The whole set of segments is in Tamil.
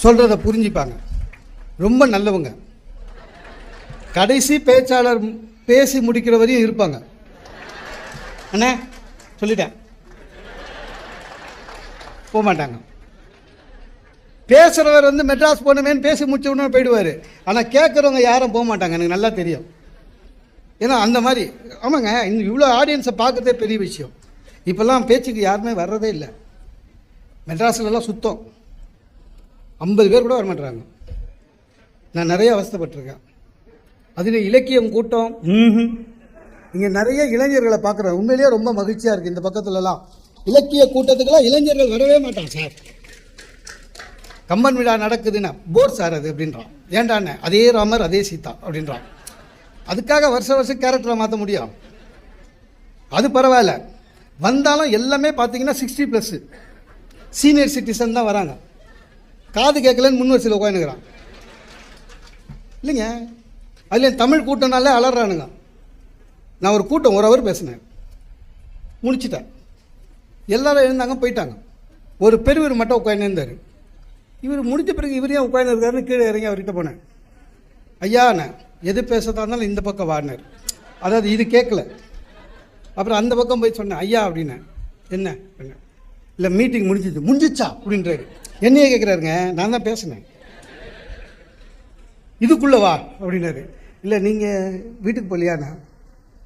சொல்கிறத புரிஞ்சுப்பாங்க, ரொம்ப நல்லவங்க. கடைசி பேச்சாளர் பேசி முடிக்கிற வரையும் இருப்பாங்க. அண்ணே சொல்லிட்டேன், போக மாட்டாங்க. பேசுகிறவர் வந்து மெட்ராஸ் போகணுமேன்னு பேசி முடிச்ச உடனே போயிடுவார். ஆனால் கேட்குறவங்க யாரும் போக மாட்டாங்க, எனக்கு நல்லா தெரியும். ஏன்னா அந்த மாதிரி ஆமாங்க, இவ்வளோ ஆடியன்ஸை பார்க்குறதே பெரிய விஷயம். இப்போல்லாம் பேச்சுக்கு யாருமே வர்றதே இல்லை. மெட்ராஸ்லலாம் சுத்தம் 50 பேர் கூட வரமாட்டுறாங்க. நான் நிறைய அவஸ்தைப்பட்டிருக்கேன். அதில் இலக்கியம் கூட்டம், இங்கே நிறைய இளைஞர்களை பார்க்குறேன். உண்மையிலேயே ரொம்ப மகிழ்ச்சியாக இருக்குது. இந்த பக்கத்துலலாம் இலக்கிய கூட்டத்துக்கெல்லாம் இளைஞர்கள் வரவே மாட்டாங்க சார். கம்பன் விழா நடக்குதுன்னா போர் சார் அது அப்படின்றான். ஏண்டாண்ணே அதே ராமர் அதே சீதா அப்படின்றான். அதுக்காக வருஷம் கேரக்டரை மாற்ற முடியும்? அது பரவாயில்ல. வந்தாலும் எல்லாமே பார்த்தீங்கன்னா 60+ சீனியர் சிட்டிசன் தான் வராங்க. காது கேட்கலன்னு முன் வரிசையில் உட்காந்துக்கிறான் இல்லைங்க. அதில் தமிழ் கூட்டம்னாலே அலறானுங்க. நான் ஒரு கூட்டம் 1 ஹவர் பேசினேன், முடிச்சிட்டேன். எல்லாரும் எழுந்தாங்க, போயிட்டாங்க. ஒரு பெரியவர் மட்டும் உட்காந்துருந்தார். இவர் முடிஞ்ச பிறகு இவர் ஏன் உட்காந்துருக்காருன்னு கீழே இறங்கி அவர்கிட்ட போனேன். ஐயா நான் எது பேசுறதா இருந்தாலும் இந்த பக்கம் வாடினார். அதாவது இது கேட்கல. அப்புறம் அந்த பக்கம் போய் சொன்னேன், ஐயா அப்படின்னேன். என்ன இல்லை மீட்டிங் முடிஞ்சிச்சா அப்படின்றாரு. என்னையே கேட்குறாருங்க. நான் தான் பேசினேன். இதுக்குள்ளே வா அப்படின்னாரு. இல்லை நீங்கள் வீட்டுக்கு போகலையாண்ணா.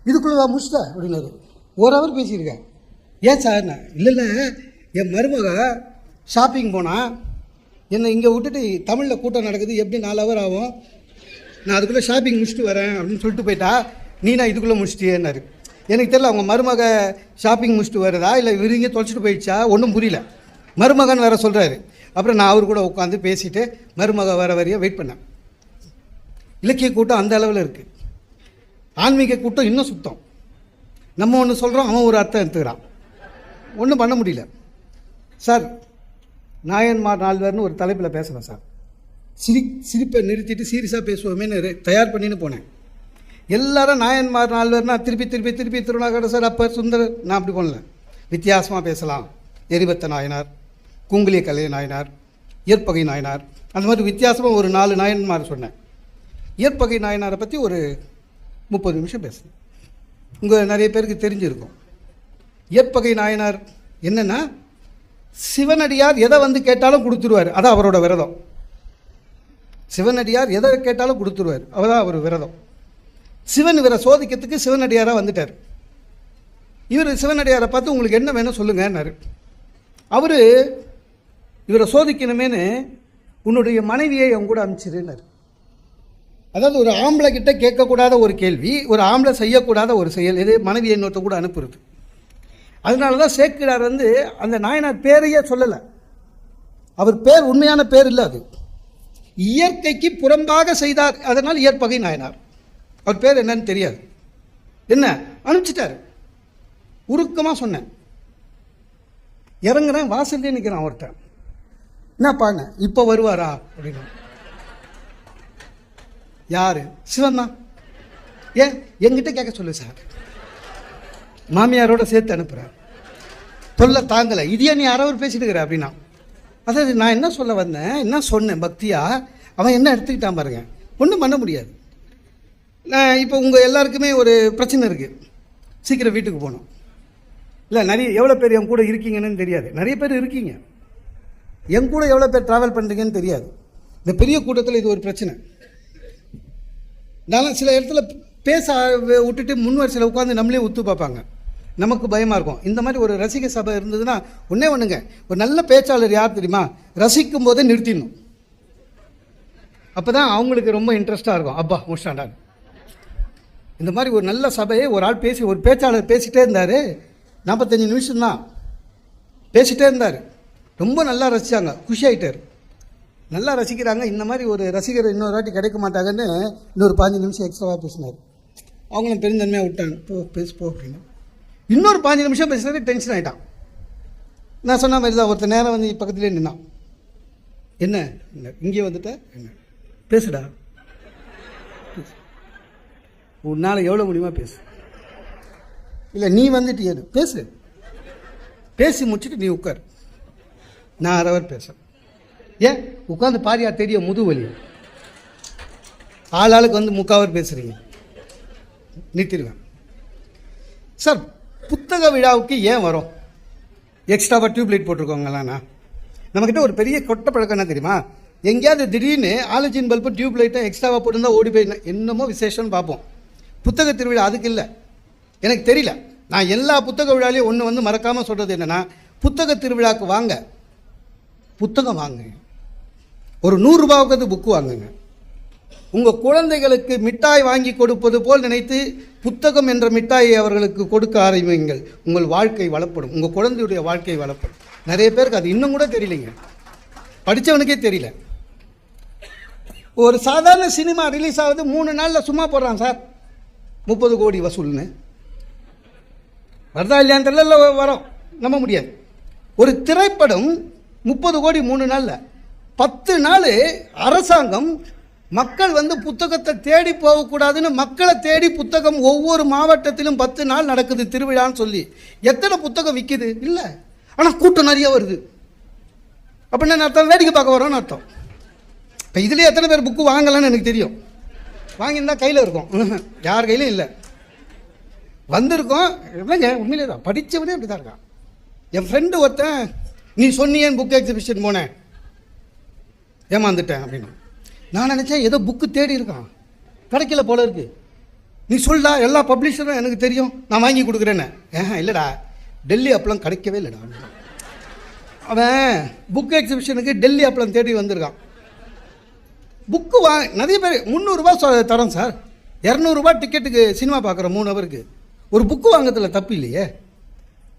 இதுக்குள்ளே வா முடிச்சிட்டா அப்படின்னாரு. 1 ஹவர் பேசியிருக்கேன். ஏன் சார்? நான் இல்லை என் மருமக ஷாப்பிங் போனால் என்னை இங்கே விட்டுட்டு தமிழில் கூட்டம் நடக்குது, எப்படி 4 ஹவர் ஆகும், நான் அதுக்குள்ளே ஷாப்பிங் முடிச்சுட்டு வரேன் அப்படின்னு சொல்லிட்டு போயிட்டா, நீ நான் இதுக்குள்ளே முடிச்சிட்டியேன்னாரு. எனக்கு தெரியல அவங்க மருமக ஷாப்பிங் முடிச்சுட்டு வருதா இல்லை விருங்க தொலைச்சிட்டு போயிடுச்சா, ஒன்றும் புரியல. மருமகன் வேறு சொல்கிறாரு. அப்புறம் நான் அவர் கூட உட்காந்து பேசிவிட்டு மருமக வர வரையும் வெயிட் பண்ணேன். இலக்கிய கூட்டம் அந்த அளவில் இருக்குது. ஆன்மீக கூட்டம் இன்னும் சுத்தம். நம்ம ஒன்று சொல்கிறோம், அவன் ஒரு அர்த்தம் எடுத்துக்கிறான். ஒன்றும் பண்ண முடியல சார். நாயன்மார் நால்வர்னு ஒரு தலைப்பில் பேசுகிறேன் சார். சிரிப்பை நிறுத்திட்டு சீரியஸாக பேசுவோமேன்னு தயார் பண்ணின்னு போனேன். எல்லாரும் நாயன்மார் நால்வர்னா திருப்பி திருநாகரசர், அப்பர், சுந்தரர். நான் அப்படி பண்ணல. வித்தியாசமாக பேசலாம். எரிபத்த நாயனார், குங்குலிய கலைய நாயனார், இயற்பகை நாயனார், அந்த மாதிரி வித்தியாசமாக ஒரு 4 நாயன்மார் சொன்னேன். இயற்பகை நாயனாரை பற்றி ஒரு 30 நிமிஷம் பேசுனேன். உங்கள் நிறைய பேருக்கு தெரிஞ்சிருக்கும். இயற்பகை நாயனார் என்னென்னா, சிவனடியார் எதை வந்து கேட்டாலும் கொடுத்துருவார். அதான் அவரோட விரதம். சிவனடியார் எதை கேட்டாலும் கொடுத்துருவார், அவதான் அவர் விரதம். சிவன் இவரை சோதிக்கிறதுக்கு சிவனடியாராக வந்துட்டார். இவர் சிவனடியாரை பார்த்து உங்களுக்கு என்ன வேணும் சொல்லுங்கன்னாரு. அவர் இவரை சோதிக்கணுமேனு உன்னுடைய மனைவியை அவங்க கூட அனுப்பிச்சிருன்னாரு. அதாவது ஒரு ஆம்பளை கிட்ட கேட்கக்கூடாத ஒரு கேள்வி, ஒரு ஆம்பளை செய்யக்கூடாத ஒரு செயல், இது மனைவியை இன்னொருத்த கூட அனுப்புறது. அதனால தான் சேக்கிழார் வந்து அந்த நாயனார் பேரையே சொல்லலை. அவர் பேர் உண்மையான பேர் இல்லை, அது இயற்கைக்கு புறம்பாக செய்தார். அதனால் இயற்பகை நாயனார். அவர் பேர் என்னன்னு தெரியாது. என்ன அனுப்பிச்சிட்டார். உருக்கமாக சொன்னேன். இறங்குறேன், வாசல்லே நிற்கிறேன். அவர்கிட்ட என்ன பாருங்க, இப்போ வருவாரா அப்படின்னா, யாரு? சிவன் தான். ஏன் என்கிட்ட கேட்க சொல்லு சார். மாமியாரோட சேர்த்து அனுப்புகிறேன். தொல்லை தாங்கலை. இதையே நீ அறவர் பேசிட்டு இருக்கிற அப்படின்னா, அதாவது நான் என்ன சொல்ல வந்தேன், என்ன சொன்னேன் பக்தியா, அவன் என்ன எடுத்துக்கிட்டான் பாருங்க. ஒன்றும் பண்ண முடியாது. நான் இப்போ உங்கள் எல்லாருக்குமே ஒரு பிரச்சனை இருக்குது, சீக்கிரம் வீட்டுக்கு போகணும். இல்லை நிறைய எவ்வளோ பேர் என் கூட இருக்கீங்கன்னு தெரியாது. நிறைய பேர் இருக்கீங்க. என் கூட எவ்வளோ பேர் ட்ராவல் பண்ணுறீங்கன்னு தெரியாது. இந்த பெரிய கூட்டத்தில் இது ஒரு பிரச்சனை. நான் சில இடத்துல பேச விட்டுட்டு முன் வரிசையில் உட்காந்து நம்மளே உத்து பார்ப்பாங்க. நமக்கு பயமாக இருக்கும். இந்த மாதிரி ஒரு ரசிக சபை இருந்ததுன்னா ஒன்றே ஒன்றுங்க, ஒரு நல்ல பேச்சாளர் யார் தெரியுமா, ரசிக்கும் போதே நிறுத்திடணும். அப்போ தான் அவங்களுக்கு ரொம்ப இன்ட்ரெஸ்ட்டாக இருக்கும். அப்பா முடிச்சாண்டான். இந்த மாதிரி ஒரு நல்ல சபையை ஒரு ஆள் பேசி, ஒரு பேச்சாளர் பேசிகிட்டே இருந்தார். 45 நிமிஷம்தான் பேசிகிட்டே இருந்தார். ரொம்ப நல்லா ரசித்தாங்க, குஷியாகிட்டார். நல்லா ரசிக்கிறாங்க. இந்த மாதிரி ஒரு ரசிகர் இன்னொரு வாட்டி கிடைக்க மாட்டாங்கன்னு இன்னொரு 15 நிமிஷம் எக்ஸ்ட்ராவாக பேசினார். அவங்களும் பெருந்தன்மையாக விட்டாங்க. போ அப்படின்னு இன்னொரு 15 நிமிஷம் பேசுகிறது டென்ஷன் ஆகிட்டான். நான் சொன்ன மாதிரி தான் ஒருத்தர் நேரம் வந்து பக்கத்துலேயே நின்னான். என்ன இங்கே வந்துட்ட, என்ன பேசுடா, உன்னால் எவ்வளோ முடியுமா பேசு. இல்லை நீ வந்துட்டு ஏது பேசு, பேசி முடிச்சுட்டு நீ உட்கார், நான் 1 ஹவர் பேசுகிறேன். ஏன் உட்காந்து பாரியா தெரியும் முதுவலி. ஆளாளுக்கு வந்து முக்காவர் பேசுகிறீங்க, நிறுத்திடுவேன் சார். புத்தக விழாவுக்கு ஏன் வரும்? எக்ஸ்ட்ராவாக டியூப்லைட் போட்டிருக்கோங்களாண்ணா. நம்மக்கிட்ட ஒரு பெரிய கொட்டை பழக்கம் என்ன தெரியுமா? எங்கேயாவது திடீர்னு ஆலோஜின் பல்பு டியூப்லைட்டை எக்ஸ்ட்ராவாக போட்டிருந்தா ஓடி போய் என்னமோ விசேஷம்னு பார்ப்போம். புத்தக திருவிழா அதுக்கு இல்லை. எனக்கு தெரியல, நான் எல்லா புத்தக விழாலையும் ஒன்று வந்து மறக்காமல் சொல்கிறது என்னென்னா, புத்தக திருவிழாவுக்கு வாங்க, புத்தகம் வாங்க. ஒரு 100 ரூபாவுக்கு புக்கு வாங்குங்க. உங்கள் குழந்தைகளுக்கு மிட்டாய் வாங்கி கொடுப்பது போல் நினைத்து புத்தகம் என்ற மிட்டாயை அவர்களுக்கு கொடுக்க ஆரம்பியுங்கள். உங்கள் வாழ்க்கை வளப்படும், உங்கள் குழந்தையுடைய வாழ்க்கை வளப்படும். நிறைய பேருக்கு அது இன்னும் கூட தெரியலைங்க, படித்தவனுக்கே தெரியல. ஒரு சாதாரண சினிமா ரிலீஸ் ஆகுது 3 நாளில் சும்மா போடுறான் சார், 30 கோடி வசூல்னு. வருதா இல்லையான்னு தெரியல, வரோம், நம்ப முடியாது. ஒரு திரைப்படம் 30 கோடி 3 நாளில். 10 நாள் அரசாங்கம் மக்கள் வந்து புத்தகத்தை தேடி போகக்கூடாதுன்னு மக்களை தேடி புத்தகம் ஒவ்வொரு மாவட்டத்திலும் 10 நாள் நடக்குது திருவிழான்னு சொல்லி. எத்தனை புத்தகம் விற்கிது? இல்லை, ஆனால் கூட்டம் நிறைய வருது. அப்படின்னா அர்த்தம் வேடிக்கை பார்க்க வரோன்னு அர்த்தம். இப்போ இதுலேயே எத்தனை பேர் புக்கு வாங்கலான்னு எனக்கு தெரியும். வாங்கியிருந்தால் கையில் இருக்கும், யார் கையிலும் இல்லை. வந்திருக்கோம் இல்லைங்க, உண்மையிலே தான் படித்தவனே அப்படி தான் இருக்கான். என் ஃப்ரெண்டு ஒருத்தன், நீ சொன்னியேன் புக் எக்ஸிபிஷன் போனேன், ஏமாந்துட்டேன் அப்படின்னு. நான் நினச்சேன் ஏதோ புக்கு தேடி இருக்கான், கிடைக்கல போல இருக்கு. நீ சொல்லா, எல்லா பப்ளிஷரும் எனக்கு தெரியும், நான் வாங்கி கொடுக்குறேன்னு. இல்லைடா, டெல்லி அப்பளம் கிடைக்கவே இல்லைடா. அவன் புக் எக்ஸிபிஷனுக்கு டெல்லி அப்பளம் தேடி வந்திருக்கான். புக்கு நிறைய பேர் 300 ரூபா தரோம் சார், 200 ரூபா டிக்கெட்டுக்கு சினிமா பார்க்குறோம் 3 ஹவருக்கு. ஒரு புக்கு வாங்கிறதுல தப்பு இல்லையே.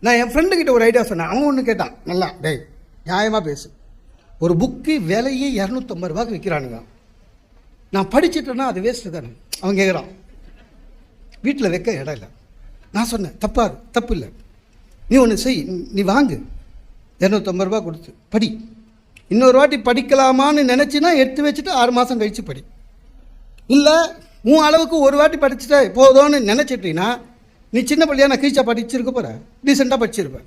நான் என் ஃப்ரெண்டுக்கிட்ட ஒரு ஐடியா சொன்னேன். அவன் ஒன்று கேட்டான், நல்லா டேய் நியாயமாக பேசு, ஒரு புக்கு விலையே 250 ரூபாய்க்கு விற்கிறானுங்க, நான் படிச்சுட்டேன்னா அது வேஸ்ட்டு தானே. அவன் கேட்குறான், வீட்டில் வைக்க இடம் இல்லை. நான் சொன்னேன், தப்பு இல்லை, நீ ஒன்று செய், நீ வாங்கு, 250 ரூபா கொடுத்து படி. இன்னொரு வாட்டி படிக்கலாமான்னு நினச்சின்னா எடுத்து வச்சுட்டு 6 மாதம் கழித்து படி. இல்லை உன் அளவுக்கு ஒரு வாட்டி படிச்சுட்டா போதும்னு நினச்சிட்டீங்கன்னா நீ சின்ன பிள்ளையா நான் கீழ்ச்சா படிச்சிருக்க போகிற, டீசெண்டாக படிச்சிருப்பேன்.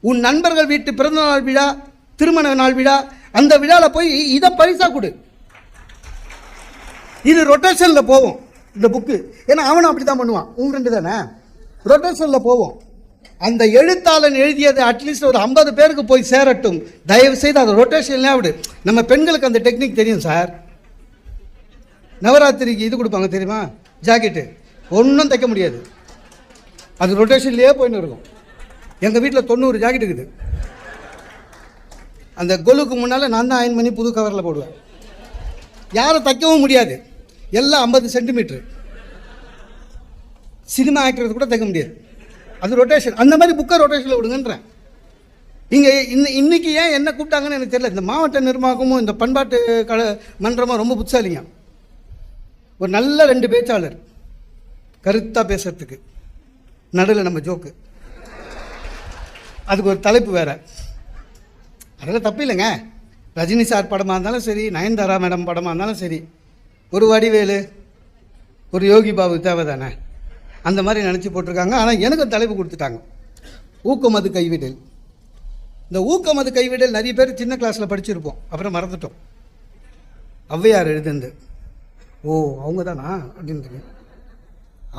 உன் நண்பர்கள் வீட்டு பிறந்தநாள் விழா, திருமண நாள் விழா, அந்த விழாவில் போய் இதை பரிசாக கொடு. இது ரொட்டேஷனில் போவோம் இந்த புக்கு. ஏன்னா அவனும் அப்படி தான் பண்ணுவான், உன் ஃப்ரெண்டு தானே. ரொட்டேஷனில் போவோம். அந்த எழுத்தாளன் எழுதியது அட்லீஸ்ட் ஒரு 50 பேருக்கு போய் சேரட்டும். தயவு செய்து அதை ரொட்டேஷன்லேயே விடு. நம்ம பெண்களுக்கு அந்த டெக்னிக் தெரியும் சார். நவராத்திரிக்கு இது கொடுப்பாங்க தெரியுமா, ஜாக்கெட்டு, ஒன்றும் தைக்க முடியாது, அது ரொட்டேஷன்லேயே போயின்னு இருக்கும். எங்கள் வீட்டில் 90 ஜாக்கெட் இருக்குது. அந்த கொலுக்கு முன்னால் நான் தான் அயன் பண்ணி புது கவரில் போடுவேன். யாரும் தைக்கவும் முடியாது, எல்லாம் 50 சென்டிமீட்ரு. சினிமா ஆக்டர் கூட தைக்க முடியாது, அது ரொட்டேஷன். அந்த மாதிரி புக்கை ரொட்டேஷனில் விடுங்கன்றேன். இங்கே இன்னைக்கு ஏன் என்ன கூப்பிட்டாங்கன்னு எனக்கு தெரியல. இந்த மாவட்ட நிர்வாகமும் இந்த பண்பாட்டு மன்றமும் ரொம்ப புத்திசாலிங்க. ஒரு நல்ல 2 பேச்சாளர், கருத்தாக பேசுறதுக்கு, நடுவில் நம்ம ஜோக்கு, அதுக்கு ஒரு தலைப்பு வேறு. அதெல்லாம் தப்பு இல்லைங்க. ரஜினி சார் படமாக இருந்தாலும் சரி, நயன்தாரா மேடம் படமாக இருந்தாலும் சரி, ஒரு வடிவேலு, ஒரு யோகி பாபு தேவை தானே, அந்த மாதிரி நினச்சி போட்டிருக்காங்க. ஆனால் எனக்கு தலைப்பு கொடுத்துட்டாங்க, ஊக்கமது கைவிடல். இந்த ஊக்கமது கைவிடல் நிறைய பேர் சின்ன கிளாஸில் படிச்சிருப்போம், அப்புறம் மறந்துட்டோம். ஔவையார் எழுதுந்து, ஓ அவங்க தானா அப்படின்னு.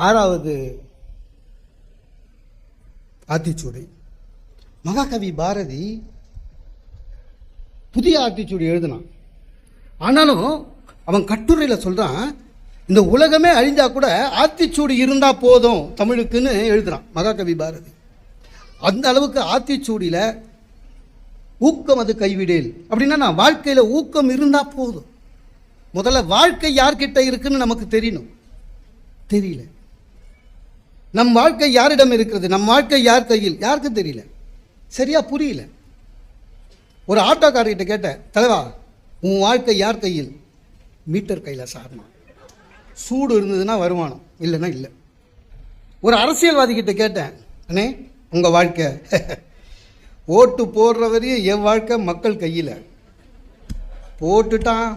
6வது ஆத்திச்சூடி. மகாகவி பாரதி புதிய ஆத்திச்சூடி எழுதினான். ஆனாலும் அவன் கட்டுரையில் சொல்கிறான், இந்த உலகமே அழிஞ்சா கூட ஆத்திச்சூடி இருந்தால் போதும் தமிழுக்குன்னு எழுதுகிறான் மகாகவி பாரதி. அந்த அளவுக்கு ஆத்திச்சூடியில் ஊக்கம் அது கைவிடேல் அப்படின்னா, நான் வாழ்க்கையில் ஊக்கம் இருந்தால் போதும். முதல்ல வாழ்க்கை யார்கிட்ட இருக்குன்னு நமக்கு தெரியணும். தெரியல. நம் வாழ்க்கை யாரிடம் இருக்கிறது, நம் வாழ்க்கை யார் கையில், யாருக்கும் தெரியல, சரியா புரியல. ஒரு ஆட்டோக்காரர்கிட்ட கேட்டேன், தலைவா உன் வாழ்க்கை யார் கையில்? மீட்டர் கையில் சார்னா. சூடு இருந்ததுன்னா வருமானம், இல்லைன்னா இல்லை. ஒரு அரசியல்வாதிகிட்ட கேட்டேன், அண்ணே உங்கள் வாழ்க்கை, ஓட்டு போடுற வரையும் என் வாழ்க்கை மக்கள் கையில், போட்டுட்டான்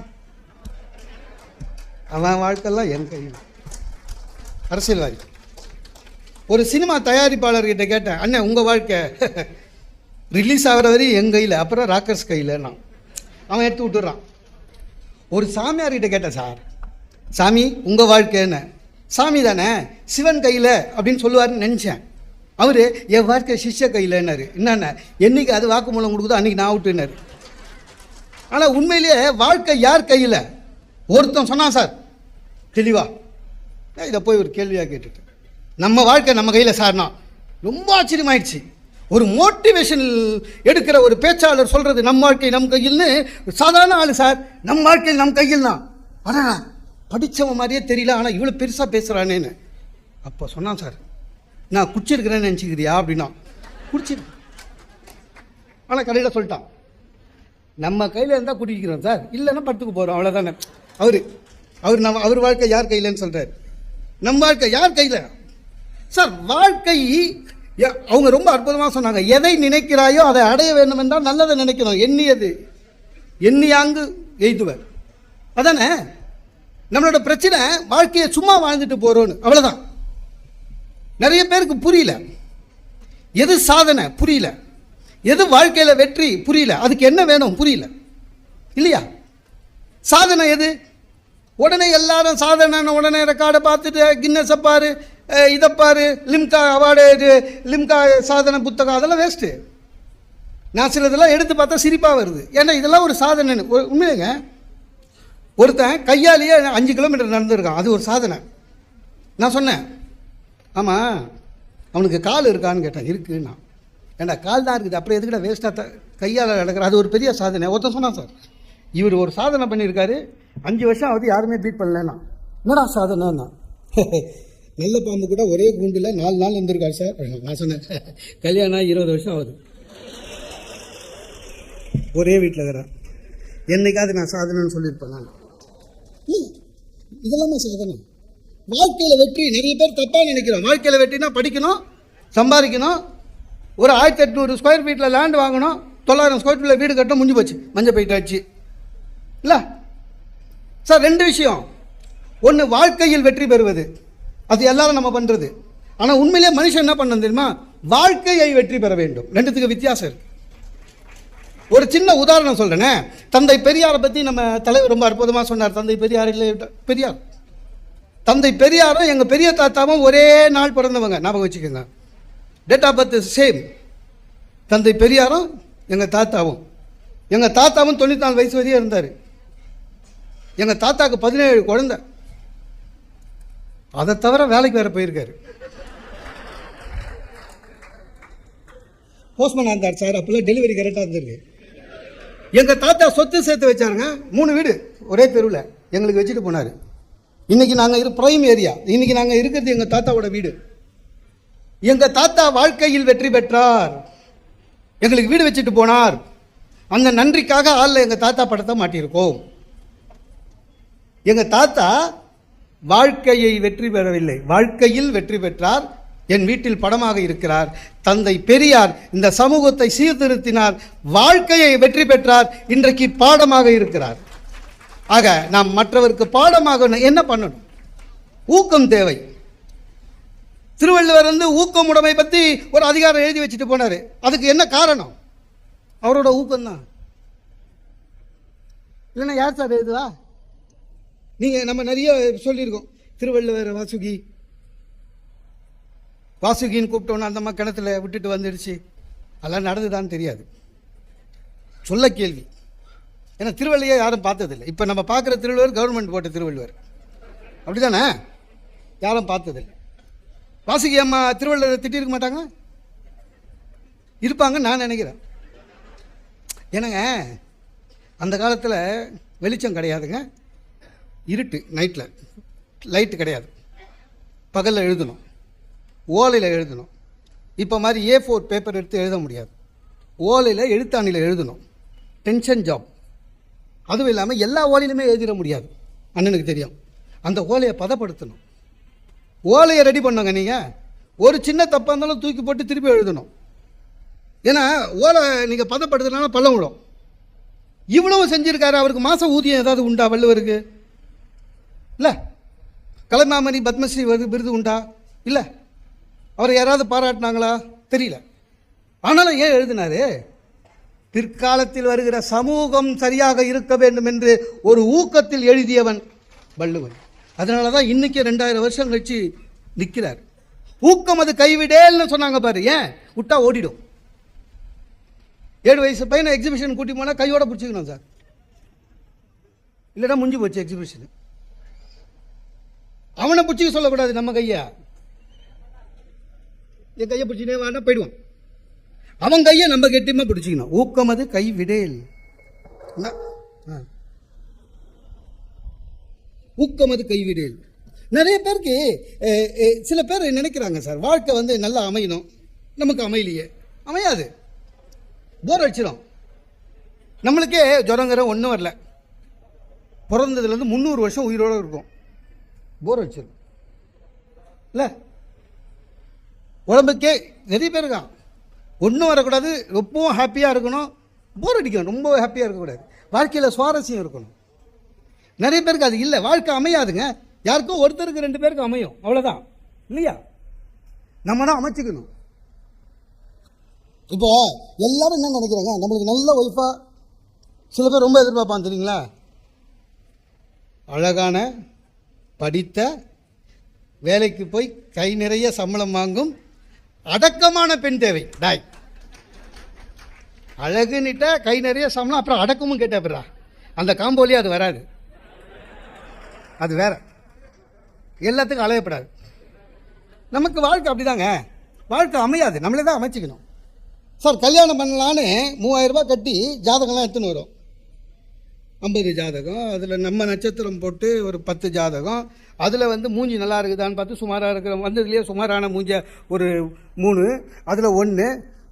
அவன் வாழ்க்கைலாம் என் கையில். அரசியல்வாதி. ஒரு சினிமா தயாரிப்பாளர்கிட்ட கேட்டேன், அண்ணே உங்கள் வாழ்க்கை, ரிலீஸ் ஆகிற வரையும் என் கையில், அப்புறம் ராக்கர்ஸ் கையில். நான் அவன் எடுத்து விட்டுறான். ஒரு சாமியார்கிட்ட கேட்டேன், சார் சாமி உங்கள் வாழ்க்கை என்ன? சாமி தானே, சிவன் கையில் அப்படின்னு சொல்லுவார்னு நினச்சேன். அவர் என் வாழ்க்கை சிஷ்ய கையிலன்னாரு. என்னென்ன என்னைக்கு அது வாக்குமூலம் கொடுக்குதோ அன்றைக்கி நான் விட்டுனாரு. ஆனால் உண்மையிலேயே வாழ்க்கை யார் கையில்? ஒருத்தன் சொன்னான் சார் தெளிவா. இதை போய் ஒரு கேள்வியாக கேட்டுட்டு நம்ம வாழ்க்கை நம்ம கையில் சார்னா ரொம்ப ஆச்சரியமாயிடுச்சு. ஒரு மோட்டிவேஷன் எடுக்கிற ஒரு பேச்சாளர் சொல்கிறது நம் வாழ்க்கை நம் கையில்னு சாதாரண ஆள் சார். நம் வாழ்க்கை நம் கையில் தான். ஆனால் படித்தவன் மாதிரியே தெரியல, ஆனால் இவ்வளோ பெருசாக பேசுகிறானேன்னு. அப்போ சொன்னான், சார் நான் குடிச்சிருக்கிறேன்னு நினச்சிக்கிறியா அப்படின்னா. குடிச்சிருக்கேன், ஆனால் கடையில் சொல்லிட்டான் நம்ம கையில் இருந்தால் குடிக்கிறோம் சார், இல்லைன்னா படுத்துக்கு போகிறோம், அவ்வளோதானே. அவர் வாழ்க்கை யார் கையிலன்னு சொல்கிறார். நம் வாழ்க்கை யார் கையில் சார்? வாழ்க்கை அவங்க ரொம்ப அற்புதமாக சொன்னாங்க. எதை நினைக்கிறாயோ அதை அடைய வேண்டும் என்றால் நல்லதை நினைக்கணும். எண்ணியாங்கு எய்துவர். அதானே நம்மளோட பிரச்சனை. வாழ்க்கையை சும்மா வாழ்ந்துட்டு போகிறோன்னு, அவ்வளோதான். நிறைய பேருக்கு புரியல. எது சாதனை புரியல, எது வாழ்க்கையில் வெற்றி புரியல, அதுக்கு என்ன வேணும் புரியல இல்லையா? சாதனை எது? உடனே எல்லாரும் சாதனை உடனே ரெக்கார்டை பார்த்துட்டு கின்னஸை பாரு, இதை பாரு, லிம்கா அவார்டு, லிம்கா சாதனை புத்தகம், அதெல்லாம் வேஸ்ட்டு. நான் சிலதெல்லாம் எடுத்து பார்த்தா சிரிப்பாக வருது. ஏன்னா இதெல்லாம் ஒரு சாதனைன்னு. உண்மையுங்க, ஒருத்தன் கையாலேயே 5 கிலோமீட்டர் நடந்துருக்கான், அது ஒரு சாதனை. நான் சொன்னேன், ஆமாம் அவனுக்கு கால் இருக்கான்னு கேட்டேன். இருக்குன்னா, ஏண்டா கால் தான் இருக்குது, அப்புறம் எதுக்கிட்ட வேஸ்ட்டாக கையால் நடக்கிற, அது ஒரு பெரிய சாதனை. ஒருத்தன் சொன்னான், சார் இவர் ஒரு சாதனை பண்ணியிருக்காரு, 5 வருஷம் ஆகுது யாருமே பீட் பண்ணலன்னா. என்னடா சாதனைன்னா, நல்ல பாம்பு கூட ஒரே கூண்டில் 4 நாள் இருந்திருக்காரு சார். நான் சொன்னேன், கல்யாணம் 20 வருஷம் ஆகுது, ஒரே வீட்டில் இருக்கிறேன், என்னைக்காவது நான் சாதனைன்னு சொல்லியிருப்பேன். நான் இதெல்லாமே சாதனை. வாழ்க்கையில் வெற்றி நிறைய பேர் தப்பாக நினைக்கிறோம். வாழ்க்கையில் வெற்றினா படிக்கணும், சம்பாதிக்கணும், ஒரு 1800 ஸ்கொயர் ஃபீட்டில் லேண்ட் வாங்கணும், 900 ஸ்கொயர் ஃபீட்டில் வீடு கட்டணும், முடிஞ்சு போச்சு, மஞ்சள் போயிட்டாச்சு இல்லை சார். 2 விஷயம். ஒன்று வாழ்க்கையில் வெற்றி பெறுவது, அது எல்லாரும் நம்ம பண்ணுறது. ஆனால் உண்மையிலே மனுஷன் என்ன பண்ணணும் தெரியுமா? வாழ்க்கையை வெற்றி பெற வேண்டும். 2த்துக்கு வித்தியாசம் இருக்கு. ஒரு சின்ன உதாரணம் சொல்கிறேனே. தந்தை பெரியாரை பற்றி நம்ம தலைவர் ரொம்ப அற்புதமாக சொன்னார். தந்தை பெரியார் இல்லை, பெரியார். தந்தை பெரியாரும் எங்கள் பெரிய தாத்தாவும் ஒரே நாள் பிறந்தவங்க, ஞாபகம் வச்சுக்கோங்க. Date of birth same. தந்தை பெரியாரும் எங்கள் தாத்தாவும் 94 வயசு வரையும் இருந்தார். எங்கள் தாத்தாவுக்கு 17 குழந்தை. அதை தவிர வேலைக்கு வேறு போயிருக்காரு. போஸ்ட்மேனாக இருந்தார் சார். அப்போல்லாம் டெலிவரி கரெக்டாக இருந்திருக்கு. எங்கள் தாத்தா சொத்து சேர்த்து வச்சாருங்க. 3 வீடு ஒரே தெருவில் எங்களுக்கு வச்சுட்டு போனார். இன்றைக்கி நாங்கள் ப்ரைம் ஏரியா. இன்றைக்கி நாங்கள் இருக்கிறது எங்கள் தாத்தாவோட வீடு. எங்கள் தாத்தா வாழ்க்கையில் வெற்றி பெற்றார், எங்களுக்கு வீடு வச்சுட்டு போனார். அந்த நன்றிக்காக ஆளில் எங்கள் தாத்தா படத்தை மாட்டியிருக்கோம். எங்கள் தாத்தா வாழ்க்கையை வெற்றி பெறவில்லை, வாழ்க்கையில் வெற்றி பெற்றார். என் வீட்டில் படமாக இருக்கிறார். தந்தை பெரியார் இந்த சமூகத்தை சீர்திருத்தினார், வாழ்க்கையை வெற்றி பெற்றார், இன்றைக்கு பாடமாக இருக்கிறார். ஆக நாம் மற்றவருக்கு பாடமாக என்ன பண்ணணும்? ஊக்கம் தேவை. திருவள்ளுவர் ஊக்கமுடைமை பற்றி ஒரு அதிகாரம் எழுதி வச்சுட்டு போனார். அதுக்கு என்ன காரணம்? அவரோட ஊக்கம்தான். இல்லைன்னா யார் சார் எழுதுவா? நீங்கள் நம்ம நிறைய சொல்லியிருக்கோம். திருவள்ளுவர் வாசுகின்னு கூப்பிட்டோன்னா அந்த அம்மா கிணத்துல விட்டுட்டு வந்துடுச்சு. அதெல்லாம் நடந்துதான்னு தெரியாது, சொல்ல கேள்வி. ஏன்னா திருவள்ளுவரை யாரும் பார்த்ததில்லை. இப்போ நம்ம பார்க்குற திருவள்ளுவர் கவர்மெண்ட் போட்ட திருவள்ளுவர், அப்படி தானே? யாரும் பார்த்ததில்லை. வாசுகி அம்மா திருவள்ளுவரை திட்டிருக்க மாட்டாங்க? இருப்பாங்கன்னு நான் நினைக்கிறேன். ஏன்னாங்க அந்த காலத்தில் வெளிச்சம் கிடையாதுங்க, இருட்டு, நைட்டில் லைட்டு கிடையாது. பகலில் எழுதணும், ஓலையில் எழுதணும். இப்போ மாதிரி A4 பேப்பர் எடுத்து எழுத முடியாது. ஓலையில் எழுத்தாணியில் எழுதணும், டென்ஷன் ஜாப். அதுவும் இல்லாமல் எல்லா ஓலையிலுமே எழுதிட முடியாது, அண்ணனுக்கு தெரியும். அந்த ஓலையை பதப்படுத்தணும், ஓலையை ரெடி பண்ணுங்க. நீங்கள் ஒரு சின்ன தப்பாக இருந்தாலும் தூக்கி போட்டு திருப்பி எழுதணும். ஏன்னா ஓலை நீங்கள் பதப்படுத்தினாலும் பள்ளம் விடும். இவ்வளவு செஞ்சுருக்காரு. அவருக்கு மாத ஊதியம் ஏதாவது உண்டா வள்ளுவருக்கு? இல்லை. கலைமாமணி பத்மஸ்ரீ விருது உண்டா? இல்லை. அவரை யாராவது பாராட்டினாங்களா? தெரியல. ஆனாலும் ஏன் எழுதினாரு? பிற்காலத்தில் வருகிற சமூகம் சரியாக இருக்க வேண்டும் என்று ஒரு ஊக்கத்தில் எழுதியவன் வள்ளுவன். அதனால தான் இன்னைக்கு 2000 வருஷம் கழிச்சு நிற்கிறார். ஊக்கம் அது கைவிடேல்னு சொன்னாங்க பாரு. ஏன் விட்டா ஓடிடும். 7 வயசு பையனை எக்ஸிபிஷன் கூட்டி போனால் கையோட பிடிச்சிக்கணும் சார், இல்லைன்னா முடிஞ்சு போச்சு எக்ஸிபிஷன். அவனை பிடிச்சிக்க சொல்லக்கூடாது, நம்ம கையை. என் கையை பிடிச்சினே வானா போயிடுவான். அவன் கையை நம்ம கெட்டியமா பிடிச்சிக்கணும். ஊக்கம் அது கைவிடேல். ஊக்கம் அது கைவிடேல். நிறைய பேருக்கு சில பேர் நினைக்கிறாங்க சார், வாழ்க்கை வந்து நல்லா அமையணும், நமக்கு அமையலையே. அமையாது, போர் அடிச்சிடும். நம்மளுக்கே ஜுரங்கிற ஒன்றும் வரல, பிறந்ததுலேருந்து 300 வருஷம் உயிரோடு இருக்கும், போர் அடிச்சிடும் இல்லை? உடம்புக்கே நிறைய பேர் இருக்கான், ஒன்றும் வரக்கூடாது, எப்பவும் ஹாப்பியாக இருக்கணும், போர் அடிக்கணும், ரொம்ப ஹாப்பியாக இருக்கக்கூடாது, வாழ்க்கையில் சுவாரஸ்யம் இருக்கணும். நிறைய பேருக்கு அது இல்லை, வாழ்க்கை அமையாதுங்க. யாருக்கும் ஒருத்தருக்கு 2 பேருக்கு அமையும், அவ்வளோதான் இல்லையா? நம்ம தான் அமைச்சிக்கணும். இப்போ எல்லாரும் என்ன நினைக்கிறாங்க, நம்மளுக்கு நல்ல ஒய்ஃபாக, சில பேர் ரொம்ப எதிர்பார்ப்பான் தெரியுங்களா, அழகான படித்த வேலைக்கு போய் கை நிறைய சம்பளம் வாங்கும் அடக்கமான பெண் தேவை. டாய் அழகுன்னிட்ட கை நிறைய சம்பளம், அப்புறம் அடக்கமும் கேட்டா அந்த காம்போலியே அது வராது, அது வேற. எல்லாத்துக்கும் அலையப்படாது. நமக்கு வாழ்க்கை அப்படிதாங்க, வாழ்க்கை அமையாது, நம்மளே தான் அமைச்சிக்கணும். சார் கல்யாணம் பண்ணலான்னு 3000 ரூபாய் கட்டி ஜாதகம்லாம் எடுத்துன்னு வரும். 50 ஜாதகம், அதில் நம்ம நட்சத்திரம் போட்டு ஒரு 10 ஜாதகம், அதில் வந்து மூஞ்சி நல்லா இருக்குதான்னு பார்த்து சுமாராக இருக்கிற வந்ததுலேயே சுமாரான மூஞ்ச ஒரு 3, அதில் 1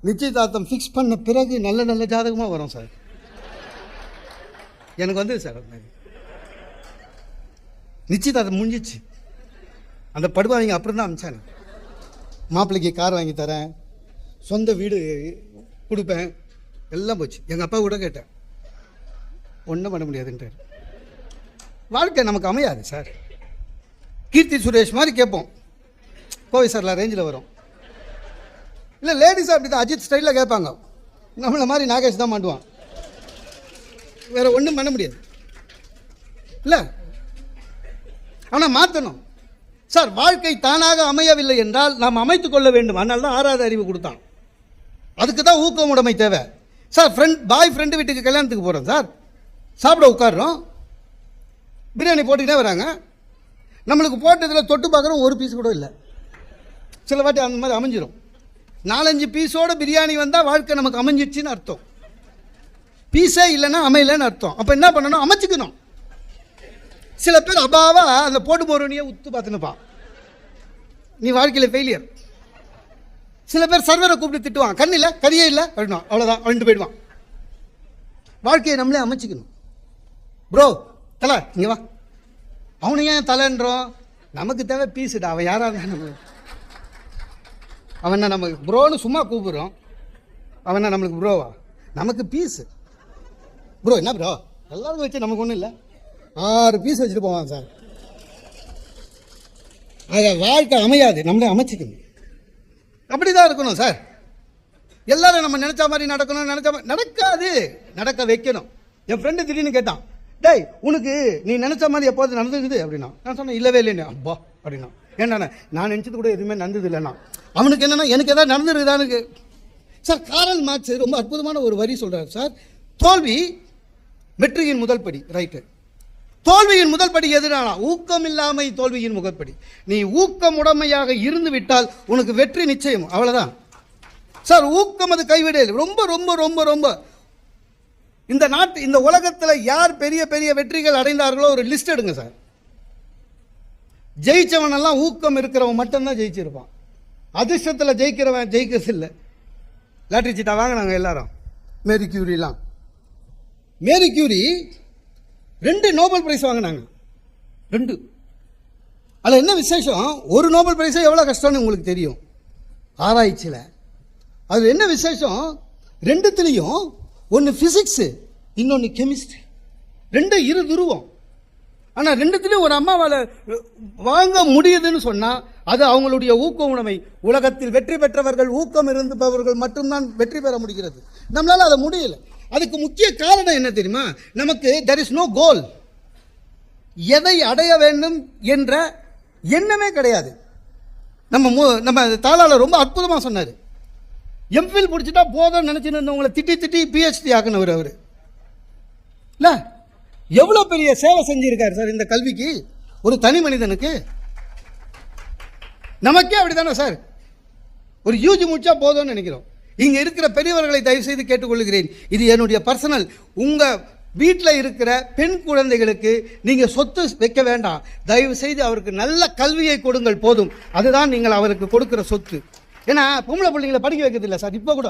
நிச்சயதார்த்தம் ஃபிக்ஸ் பண்ண பிறகு நல்ல நல்ல ஜாதகமாக வரும் சார். எனக்கு வந்து சார் நிச்சயதார்த்தம் முடிஞ்சிச்சு, அந்த படுவாங்க அப்புறம் தான் அமிச்சானு. மாப்பிள்ளைக்கு கார் வாங்கி தரேன், சொந்த வீடு கொடுப்பேன், எல்லாம் போச்சு. எங்கள் அப்பா கூட கேட்டேன், ஒன்றும் பண்ண முடியாதுன்றார். வாழ்க்கை நமக்கு அமையாது சார். கீர்த்தி சுரேஷ் மாதிரி கேட்போம், கோவை சார்லாம் ரேஞ்சில் வரும். இல்லை லேடிஸ் அப்படி தான் அஜித் ஸ்டைலில் கேட்பாங்க, நம்மளை மாதிரி நாகேஷ் தான் மாட்டுவான், வேறு ஒன்றும் பண்ண முடியாது இல்லை. ஆனால் மாற்றணும் சார். வாழ்க்கை தானாக அமையவில்லை என்றால் நாம் அமைத்து கொள்ள வேண்டும். அதனால தான் 6வது அறிவு கொடுத்தான். அதுக்கு தான் ஊக்கம் உடைமை தேவை சார். பாய் ஃப்ரெண்டு வீட்டுக்கு கல்யாணத்துக்கு போகிறோம் சார், சாப்பிட உட்காடுறோம், பிரியாணி போட்டுக்கிட்டே வராங்க, நம்மளுக்கு போட்டதில் தொட்டு பார்க்குறோம், ஒரு பீஸ் கூட இல்லை. சில வாட்டி அந்த மாதிரி அமைஞ்சிடும். 4-5 பீஸோட பிரியாணி வந்தால் வாழ்க்கை நமக்கு அமைஞ்சிடுச்சின்னு அர்த்தம். பீஸே இல்லைன்னா அமையலைன்னு அர்த்தம். அப்போ என்ன பண்ணணும், அமைச்சிக்கணும். சில பேர் அபாவா அந்த போட்டு போறவனையே உத்து பார்த்துனுப்பான், நீ வாழ்க்கையில் ஃபெயிலியர். சில பேர் சர்வரை கூப்பிட்டு திட்டுவான், கண்ணில் கரியே இல்லை அப்படின்னா அவ்வளோதான் அப்படின்ட்டு போயிடுவான். வாழ்க்கையை நம்மளே அமைச்சிக்கணும். ப்ரோ தலை இங்கே வா, அவனு ஏன் தலைன்றோம், நமக்கு தேவை பீஸுடா. அவன் யாராக நம்ம அவனை நம்ம ப்ரோன்னு சும்மா கூப்பிடுறோம், அவனை நம்மளுக்கு ப்ரோவா? நமக்கு பீஸு ப்ரோ. என்ன ப்ரோ எல்லாரும் வச்சு நமக்கு ஒன்றும் இல்லை, 6 பீஸ் வச்சுட்டு போவான் சார். அதை வாழ்க்கை அமையாது, நம்மளே அமைச்சிக்கணும். அப்படி தான் இருக்கணும் சார். எல்லாரும் நம்ம நினச்ச மாதிரி நடக்கணும், நினச்ச மாதிரி நடக்காது, நடக்க வைக்கணும். என் ஃப்ரெண்டு திடீர்னு கேட்டான், டேய் உனக்கு நீ நினச்ச மாதிரி எப்போது நடந்துக்குது அப்படின்னா. நான் சொன்னேன் இல்லவே இல்லைன்னு. அப்பா அப்படின்னா, ஏன்னா நான் நினச்சது கூட எதுவுமே நடந்தது இல்லைன்னா. அவனுக்கு என்னென்னா எனக்கு எதாவது நடந்துருக்குதானுக்கு சார். காரல் மார்க்ஸ் ரொம்ப அற்புதமான ஒரு வரி சொல்கிறார் சார். தோல்வி வெற்றியின் முதல் படி. ரைட்டு, தோல்வியின் முதல் படி எதுனா ஊக்கம் இல்லாமை தோல்வியின் முதற்படி. நீ ஊக்கம் உடைமையாக இருந்து விட்டால் உனக்கு வெற்றி நிச்சயம், அவ்வளோதான் சார். ஊக்கம் அது கைவிடல். ரொம்ப ரொம்ப ரொம்ப ரொம்ப இந்த நாட்டு இந்த உலகத்தில் யார் பெரிய பெரிய வெற்றிகள் அடைந்தார்களோ ஒரு லிஸ்ட் எடுங்க சார். ஜெயிச்சவனெல்லாம் ஊக்கம் இருக்கிறவன் மட்டும்தான் ஜெயிச்சிருப்பான். அதிர்ஷ்டத்தில் ஜெயிக்கிறவன் ஜெயிக்கிறது இல்லை. லாட்ரி சீட்டா வாங்கினாங்க எல்லாரும். மேரி கியூரிலாம், மேரி கியூரி 2 நோபல் பிரைஸ் வாங்கினாங்க. 2. அதில் என்ன விசேஷம், ஒரு நோபல் பிரைஸே எவ்வளோ கஷ்டம்னு உங்களுக்கு தெரியும் ஆராய்ச்சியில். அதில் என்ன விசேஷம், 2த்துலேயும் ஒன்று ஃபிசிக்ஸு இன்னொன்று கெமிஸ்ட்ரி, 2 இரு துருவம். ஆனால் 2த்துலேயும் ஒரு அம்மாவால் வாங்க முடியுதுன்னு சொன்னால் அது அவங்களுடைய ஊக்க உடைமை. உலகத்தில் வெற்றி பெற்றவர்கள், ஊக்கம் இருந்தவர்கள் மட்டும்தான் வெற்றி பெற முடிகிறது. நம்மளால அதை முடியல. அதுக்கு முக்கிய காரணம் என்ன தெரியுமா? நமக்கு there is no goal. எதை அடைய வேண்டும் என்ற எண்ணமே கிடையாது. நம்ம தாளாளர் ரொம்ப அற்புதமாக சொன்னார். எம்ஃபில் பிடிச்சிட்டா போதும்னு நினச்சின்னு இருந்தவங்களை திட்டி பிஹெச்டி ஆக்கினவர் அவர் இல்லை. எவ்வளோ பெரிய சேவை செஞ்சுருக்காரு சார் இந்த கல்விக்கு, ஒரு தனி மனிதனுக்கு. நமக்கே அப்படி தானே சார், ஒரு யூஜி முடிச்சா போதும்னு நினைக்கிறோம். இங்கே இருக்கிற பெரியவர்களை தயவு செய்து கேட்டுக்கொள்கிறேன், இது என்னுடைய பர்சனல். உங்கள் வீட்டில் இருக்கிற பெண் குழந்தைகளுக்கு நீங்கள் சொத்து வைக்க வேண்டாம். தயவு செய்து அவருக்கு நல்ல கல்வியை கொடுங்கள், போதும். அதுதான் நீங்கள் அவருக்கு கொடுக்குற சொத்து. ஏன்னா பொம்பளை பிள்ளைங்களை படிக்க வைக்கிறது இல்லை சார். இப்போ கூட